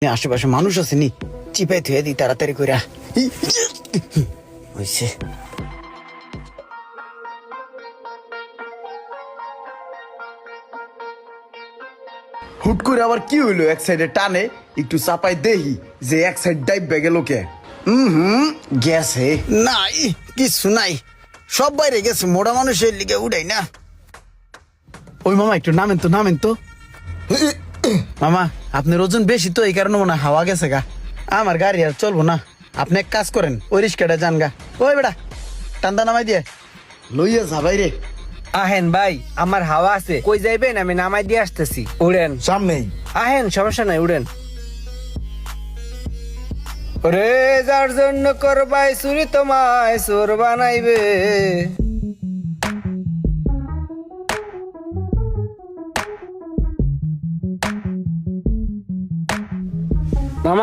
আশেপাশে মানুষ আছে নি, চিপাই থুয়ে দি তাড়াতাড়ি কইরা হইছে। হুট করে আবার কি হইলো? এক সাইডে টানে, একটু চাপাই দেহি যে এক সাইড ডাইব গেল কে। গেছে। নাই কিছু নাই, সব বাইরে গেছে, মোড়া মানুষের লিগে উড়াই না। ওই মামা একটু নামেন তো, নামেন তো। মামা আপনার ওজন বেশি তো, এই কারণে মনে হয় হাওয়া গেছে গা। আমার গাড়ি আর চলবো না, আপনি এক কাজ করেন, ওই রিস্কাটা যান গা। ওই বেটা টান্দা নামাই দিয়ে। লইয়া যাবাই রে। আহেন ভাই, আমার হাওয়া আছে, কই যাইবেন? আমি নামাই দিয়ে আসতেছি, উড়েন। সামনেই। আহেন, সমস্যা নাই, উড়েন। ওরে যার জন্য করবাই চুরি তোমায় চোর বানাইবে।